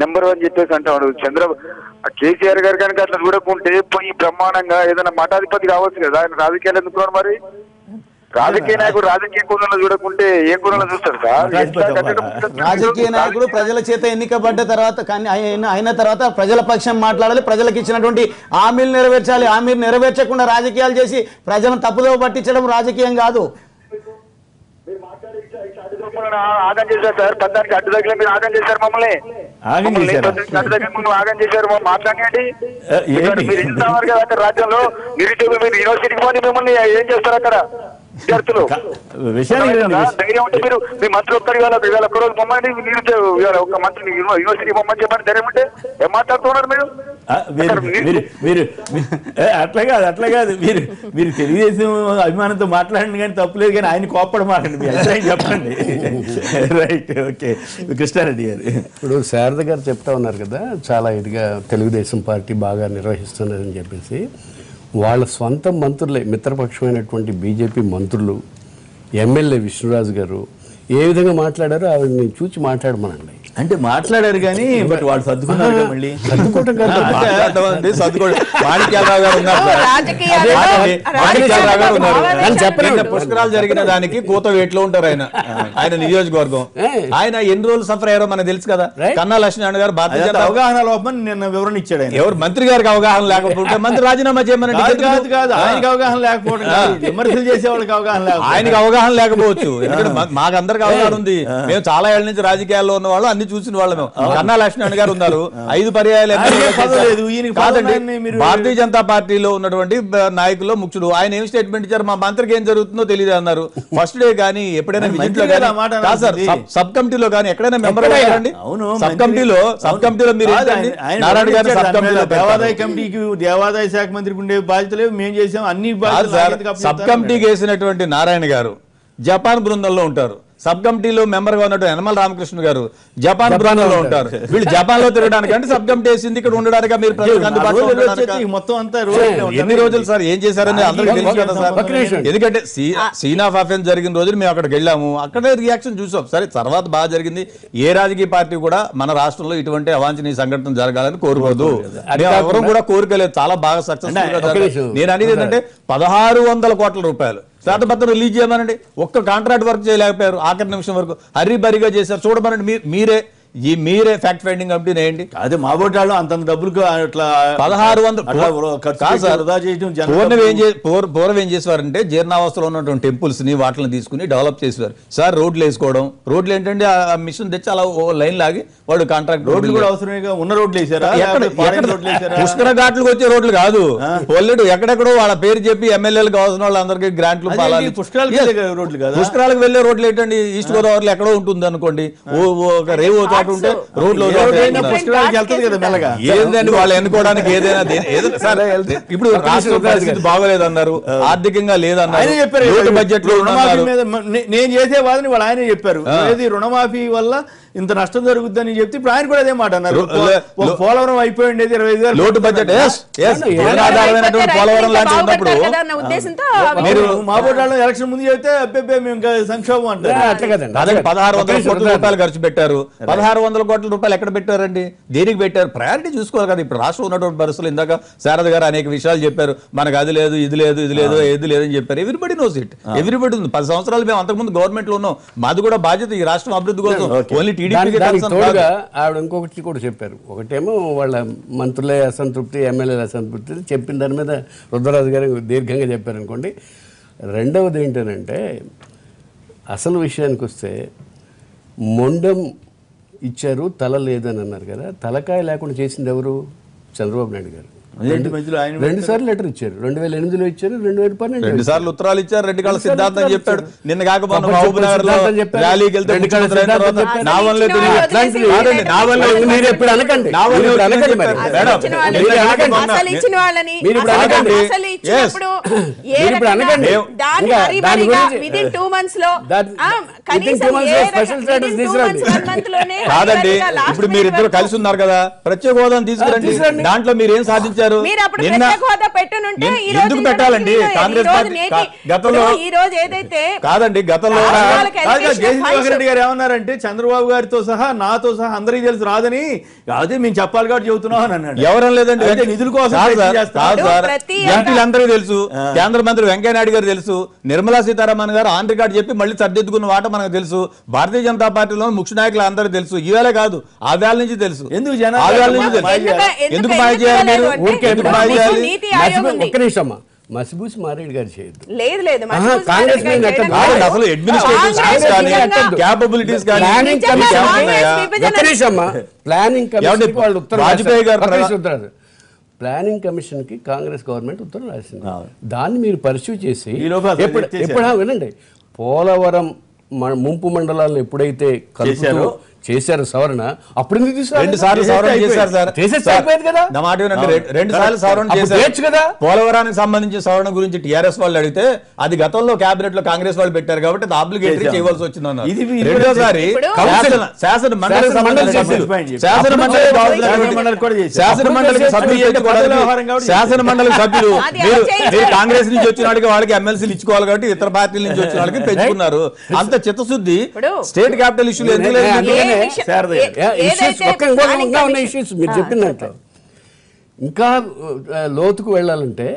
నెంబర్ 1 చెప్పేసి అంటాడు. కేసీఆర్ గారు కనుక అట్లా చూడకుంటే పోయి బ్రహ్మాండంగా ఏదైనా మఠాధిపతి కావచ్చు కదా. ఆయన రాజకీయాలు ఎందుకున్నారు మరి? రాజకీయ నాయకుడు రాజకీయ కోణంలో చూడకుంటే ఏ కోణంలో చూస్తారు సార్? రాజకీయ నాయకుడు ప్రజల చేత ఎన్నికబడ్డ తర్వాత అయిన తర్వాత ప్రజల పక్షం మాట్లాడాలి, ప్రజలకు ఇచ్చినటువంటి హామీలు నెరవేర్చాలి. హామీలు నెరవేర్చకుండా రాజకీయాలు చేసి ప్రజలను తప్పుదో పట్టించడం రాజకీయం కాదు. ఆగం చేశారు సార్, పద్దానికి అడ్డు దగ్గర మీరు ఆగం చేశారు, మమ్మల్ని అడ్డు దగ్గర ఆగం చేశారు. మాట్లాడండి. మీరు ఇస్తున్నారు కదా అక్కడ రాజ్యంలో నిరుద్యోగులు, మీరు యూనివర్సిటీకి పోనీ మిమ్మల్ని ఏం చేస్తారు అక్కడ విద్యార్థులు? ధైర్యం ఉంటే మీరు మీ మంత్రి ఒక్కరి ఒక్క రోజు పొమ్మని నిరుద్యోగ ఒక మంత్రి యూనివర్సిటీ పొమ్మని చెప్పండి. ధైర్యం ఉంటే ఏం మాట్లాడుతున్నారు మీరు? మీరు అట్లా కాదు మీరు తెలుగుదేశం అభిమానంతో మాట్లాడండి కానీ తప్పులేదు, కానీ ఆయన కోప్పడమాకండి, మీ అభిప్రాయం చెప్పండి. Right, okay. కృష్ణారెడ్డి గారు ఇప్పుడు శారద గారు చెప్తా ఉన్నారు కదా, చాలా ఇదిగా తెలుగుదేశం పార్టీ బాగా నిర్వహిస్తున్నదని చెప్పేసి. వాళ్ళ స్వంత మంత్రులే, మిత్రపక్షమైనటువంటి బీజేపీ మంత్రులు, ఎమ్మెల్యే విష్ణురాజు గారు ఏ విధంగా మాట్లాడారో ఆవిడని చూచి మాట్లాడమనండి. అంటే మాట్లాడారు కానీ బట్ వాళ్ళు సర్దుకున్నారు. మళ్ళీ సర్దుకోవటం పుష్కరాలు జరిగిన దానికి కూతవేట్లో ఉంటారు ఆయన నియోజకవర్గం. ఆయన ఎన్ని రోజులు సఫర్ అయ్యారో మనకు తెలుసు కదా. కన్నా లక్ష్మీనారాయణ గారు భారతీయ జనతా అవగాహన లోపం నిన్న వివరణ ఇచ్చాడు. ఎవరు మంత్రి గారికి అవగాహన లేకపోతే మంత్రి రాజీనామా చేయమని కాదు, ఆయనకి అవగాహన లేకపోవడం, విమర్శలు చేసే వాళ్ళకి అవగాహన లేదు. ఆయనకి అవగాహన లేకపోవచ్చు, ఎందుకంటే మాకందరికి అవగాహన ఉంది. మేము చాలా ఏళ్ళ నుంచి రాజకీయాల్లో ఉన్న వాళ్ళు అన్ని చూసిన వాళ్ళమే. కన్నా లక్ష్మీనారాయణ గారు ఉన్నారు, 5 పర్యాయాలు. భారతీయ జనతా పార్టీలో ఉన్నటువంటి నాయకుల్లో ముఖ్యుడు. ఆయన ఏం స్టేట్మెంట్ ఇచ్చారు? మా మంత్రికి ఏం జరుగుతుందో తెలియదు అన్నారు. ఫస్ట్ డే కానీ ఎప్పుడైనా విజిట్ లో కానీ సబ్ కమిటీలో కానీ ఎక్కడైనా మెంబర్ అయ్యారండి. సబ్ కమిటీలో మీరు నారాయణ గారు సబ్ కమిటీలో దేవాదాయ శాఖ మంత్రికి ఉండే బాధ్యతలు మేము చేసాం. అన్ని సబ్ కమిటీకి వేసినటువంటి నారాయణ గారు జపాన్ బృందంలో ఉంటారు. సబ్ కమిటీలో మెంబర్ గా ఉన్నట్టు యనమల రామకృష్ణ గారు జపాన్ బృందంలో ఉంటారు. వీళ్ళు జపాన్ లో తిరగడానికి అంటే సబ్ కమిటీ వేసింది ఇక్కడ ఉండడానికి మీరు ప్రజలకు అందుబాటులో ఉండడానికి. మొత్తం అంతా ఎన్ని రోజులు సార్ ఏం చేశారని అందరికీ తెలుసు కదా సార్. ఎందుకంటే సీన్ ఆఫ్ అఫెన్స్ జరిగిన రోజులు మేము అక్కడికి వెళ్ళాము, అక్కడే రియాక్షన్ చూసాం. సరే తర్వాత బాగా జరిగింది. ఏ రాజకీయ పార్టీ కూడా మన రాష్ట్రంలో ఇటువంటి అవాంఛనీయ సంఘటన జరగాలని కోరుకోదు, ఎవరు కూడా కోరుకోలేదు. చాలా బాగా సక్సెస్ఫుల్. నేను అనేది ఏంటంటే 1600 కోట్ల రూపాయలు శ్వేతపత్రం రిలీజ్ చేయమనండి, ఒక్క కాంట్రాక్ట్ వర్క్ చేయలేకపోయారు, ఆఖరి నిమిషం వరకు హర్రీబరిగా చేశారు. చూడమనండి మీరే ఫ్యాక్ట్ ఫైండింగ్ కమిటీ వేయండి. అదే మా బోటాళ్ళు అంత డబ్బులు అట్లా 1600 పూర్వం ఏం చేసేవారంటే జీర్ణావస్థలో ఉన్నటువంటి టెంపుల్స్ ని వాటిని తీసుకుని డెవలప్ చేసేవారు సార్. రోడ్లు వేసుకోవడం, రోడ్లు ఏంటంటే ఆ మిషన్ తెచ్చి అలా లైన్ లాగి వాడు కాంట్రాక్ట్ రోడ్లు కూడా అవసరమే, ఉన్న రోడ్లు వేసారా? పుష్కర ఘాట్లకు వచ్చే రోడ్లు కాదు, పొల్లెడు ఎక్కడెక్కడో వాళ్ళ పేరు చెప్పి ఎమ్మెల్యేలకు కావాల్సిన వాళ్ళందరికీ గ్రాంట్లు పుష్కరాలకు వెళ్లే రోడ్లు ఏంటండి? ఈస్ట్ గోదావరిలో ఎక్కడో ఉంటుంది అనుకోండి, రేవు ఉంటే రోడ్లు ఏంటండి వాళ్ళు ఎన్నుకోవడానికి ఏదైనా. ఇప్పుడు రాష్ట్ర పరిస్థితి బాగోలేదన్నారు, ఆర్థికంగా లేదన్నారు, బడ్జెట్ లో నేను చేసే వాదని వాళ్ళు ఆయనే చెప్పారు. రుణమాఫీ వల్ల ఇంత నష్టం జరుగుద్దని చెప్తే ఇప్పుడు ఆయన కూడా అదే మాట అన్నారు. పోలవరం అయిపోయింది 25,000 లోటు బడ్జెట్. పోలవరం లాంటి ఉన్నప్పుడు మీరు మా బోటాల్లో ఎలక్షన్ ముందు చెప్తే అబ్బే మేము ఇంకా సంక్షోభం అంటారు. 1600 కోట్ల రూపాయలు ఖర్చు పెట్టారు. 1600 కోట్ల రూపాయలు ఎక్కడ పెట్టారండి? దేనికి పెట్టారు? ప్రయారిటీ చూసుకోవాలి కదా. ఇప్పుడు రాష్ట్రం ఉన్నటువంటి పరిస్థితులు ఇందాక శారద గారు అనేక విషయాలు చెప్పారు. మనకు అది లేదు, ఇది లేదు, ఇది లేదు, ఏది లేదని చెప్పారు. ఎవ్రీబడి నోస్ ఇట్, ఎవ్రీబడి ఉంది. 10 సంవత్సరాలు మేము అంతకుముందు గవర్నమెంట్ లో ఉన్నాం, మాది కూడా బాధ్యత ఈ రాష్ట్రం అభివృద్ధి కోసం. ఓన్లీ తోడుగా ఆవిడ ఇంకొకటి కూడా చెప్పారు. ఒకటేమో వాళ్ళ మంత్రులే అసంతృప్తి, ఎమ్మెల్యేల అసంతృప్తి చెప్పిన దాని మీద రుద్రరాజు గారు దీర్ఘంగా చెప్పారు అనుకోండి. రెండవది ఏంటంటే అసలు విషయానికి వస్తే మొండం ఇచ్చారు, తల లేదని అన్నారు కదా. తలకాయ లేకుండా చేసింది ఎవరు? చంద్రబాబు నాయుడు గారు. 2 సార్లు లెటర్ ఇచ్చారు. 2008లో ఇచ్చారు, 2012 2 సార్లు ఉత్తరాలు ఇచ్చారు. రెడ్డి కాళ్ళ సిద్ధాంతం చెప్పాడు. నిన్న కాక మొన్న మహబూబ్ నగర్ లో ర్యాలీకి వెళ్తే కాదండి. ఇప్పుడు మీరిద్దరు కలిసి ఉన్నారు కదా, ప్రత్యేక హోదాను తీసుకురండి. దాంట్లో మీరు ఏం సాధించారు? ఎందుకు పెట్టాలండి? కాంగ్రెస్ గతంలో కాదండి, గతంలో జగన్మోహన్ రెడ్డి గారు ఏమన్నారంటే చంద్రబాబు గారితో సహా నాతో సహా అందరికీ తెలుసు రాదని, అదే మేము చెప్పాలి కాబట్టి చెబుతున్నాం అని అన్నాడు. ఎవరం లేదండి, నిధుల కోసం ఎంపీలందరికీ తెలుసు, కేంద్ర మంత్రి వెంకయ్యనాయుడు గారు తెలుసు, నిర్మలా సీతారామన్ గారు ఆన్ రికార్డ్ చెప్పి మళ్ళీ సర్దిద్దుకున్న వాట మనకు తెలుసు, భారతీయ జనతా పార్టీలో ముఖ్య నాయకులు అందరూ తెలుసు. ఈవేళ కాదు, ఆవేళ నుంచి తెలుసు. ఎందుకు ఎందుకు మాయ చేయాలి మీరు? ఒక్క నిమిషం అమ్మా, మసిబూసి మారేడు గారు చేయొద్దు. అసలు అడ్మినిస్ట్రేటివ్ కానీ క్యాపబిలిటీస్ కానీ ప్లానింగ్ కమిషన్ వాళ్ళు ఉత్తరం ప్లానింగ్ కమిషన్ కి కాంగ్రెస్ గవర్నమెంట్ ఉత్తరం రాసింది. దాన్ని మీరు పర్స్యూ చేసి ఎప్పుడు వినండి, పోలవరం ముంపు మండలాలను ఎప్పుడైతే చేశారు సవరణ, అప్పుడు 2 సార్లు సవరణ చేశారు సార్. నా మాట వినండి, 2 సార్లు సవరణ చేశారు కదా. పోలవరానికి సంబంధించిన సవరణ గురించి టీఆర్ఎస్ వాళ్ళు అడిగితే అది గతంలో కేబినెట్ లో కాంగ్రెస్ వాళ్ళు పెట్టారు కాబట్టి అది ఆబ్లిగేటరీ చేయవలసి వచ్చింది అన్నారు. రెండోసారి శాసన మండలి సభ్యులు మీరు కాంగ్రెస్ నుంచి వచ్చిన వాడికి వాళ్ళకి ఎమ్మెల్సీలు ఇచ్చుకోవాలి కాబట్టి ఇతర పార్టీల నుంచి వచ్చిన వాళ్ళకి పెంచుకున్నారు. అంత చిత్తశుద్ధి స్టేట్ క్యాపిటల్ ఇష్యూలు ఎందుకు మీరు చెప్పినట్టు ఇంకా లోతుకు వెళ్ళాలంటే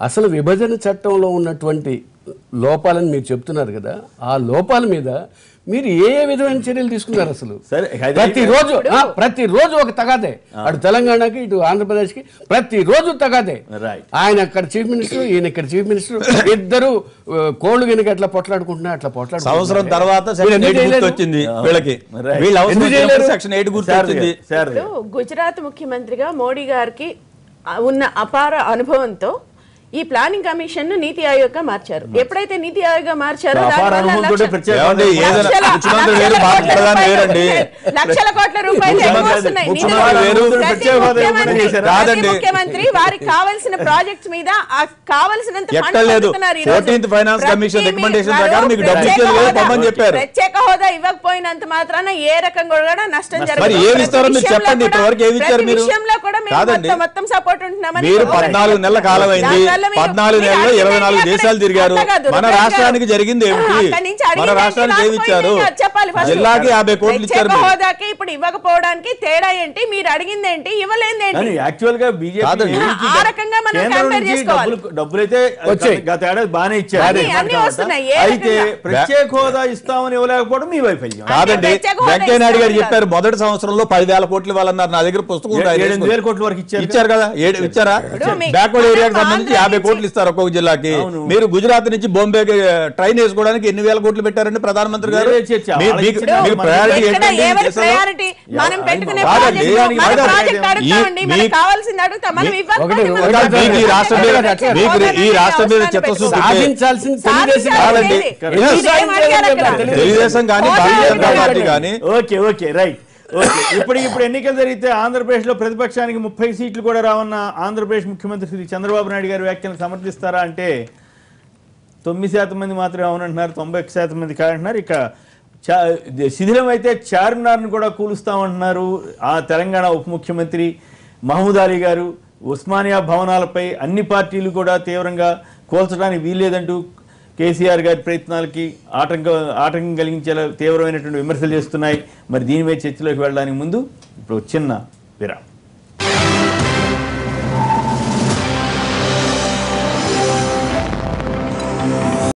అసలు విభజన చట్టంలో ఉన్నటువంటి లోపాలని మీరు చెప్తున్నారు కదా, ఆ లోపాల మీద మీరు ఏ విధమైన చర్యలు తీసుకున్నారు? అసలు ప్రతిరోజు ఒక తగాదే, అటు తెలంగాణకి ఇటు ఆంధ్రప్రదేశ్కి ప్రతిరోజు తగాదే. ఆయన అక్కడ చీఫ్ మినిస్టర్, ఈయన ఇక్కడ చీఫ్ మినిస్టర్, ఇద్దరు కోళ్లు వెనుక ఎట్లా పొట్లాడుకుంటున్నా అట్లా సంవత్సరం తర్వాత గుజరాత్ ముఖ్యమంత్రిగా మోడీ గారికి ఉన్న అపార అనుభవంతో ఈ ప్లానింగ్ కమిషన్ ను నీతి ఆయోగ్ గా మార్చారు. ఎప్పుడైతే నీతి ఆయోగ్ గా మార్చారో లక్షల కోట్ల రూపాయలు ముఖ్యమంత్రి వారికి కావాల్సిన ప్రాజెక్ట్స్ మీద కావాల్సినంత ప్రత్యేక హోదా ఇవ్వకపోయినంత మాత్రాన ఏ రకం కూడా నష్టం జరగదు. మొత్తం సపోర్ట్ ఉంటున్నామని 14 నెలల కాలం అయింది. 14 నెలల్లో 24 దేశాలు తిరిగారు. మన రాష్ట్రానికి జరిగింది ఏమిటి? మన రాష్ట్రానికి ఏమి ఇచ్చారు? జిల్లాకి 50 కోట్లు ఇచ్చారు. హోదాకి ఇప్పుడు ఇవ్వకపోవడానికి తేడా ఏంటి? మీరు అడిగింది ఏంటి? ఇవ్వలేంది ఏంటి? యాక్చువల్ గా బీజేపీ ఆ రకంగా మనం కంపేర్ చేసుకోవాలి. డబ్బులైతే గత ఏడాది బాగానే ఇచ్చారు. అయితే ప్రత్యేక హోదా ఇస్తామని ఇవ్వలేకపోవడం మీ వైఫల్యం కాదండి. వెంకయ్య నాయుడు గారు చెప్పారు మొదటి సంవత్సరంలో 10,000 కోట్లు ఇవ్వాలన్నారు. నా దగ్గర పుస్తకం 7,000 కోట్ల వరకు ఇచ్చారు కదా. ఇచ్చారా? బ్యాక్వర్డ్ ఏరియాకి సంబంధించి 50 కోట్లు ఇస్తారు ఒక్కొక్క జిల్లాకి. మీరు గుజరాత్ నుంచి బాంబేకి ట్రైన్ వేసుకోవడానికి ఎన్ని వేల కోట్లు పెట్టారండి ప్రధానమంత్రి గారు? ఈ రాష్ట్రం మీద తెలుగుదేశం కానీ భారతీయ జనతా పార్టీ కానీ ఓకే ఓకే రైట్ ఓకే. ఇప్పుడు ఎన్నికలు జరిగితే ఆంధ్రప్రదేశ్ లో ప్రతిపక్షానికి 30 సీట్లు కూడా రావన్న ఆంధ్రప్రదేశ్ ముఖ్యమంత్రి శ్రీ చంద్రబాబు నాయుడు గారి వ్యాఖ్యలను సమర్థిస్తారా అంటే 9% మంది మాత్రమే అవునంటున్నారు, 91% మంది కాదంటున్నారు. ఇక శిథిలం అయితే చార్మినార్ను కూడా కూలుస్తామంటున్నారు ఆ తెలంగాణ ఉప ముఖ్యమంత్రి మహమూద్ అలీ గారు. ఉస్మానియా భవనాలపై అన్ని పార్టీలు కూడా తీవ్రంగా కూల్చడానికి వీల్లేదంటూ కేసీఆర్ గారి ప్రయత్నాలకి ఆటంకం కలిగించేలా తీవ్రమైనటువంటి విమర్శలు చేస్తున్నాయి. మరి దీనిపై చర్చలోకి వెళ్ళడానికి ముందు ఇప్పుడు చిన్న విరామం.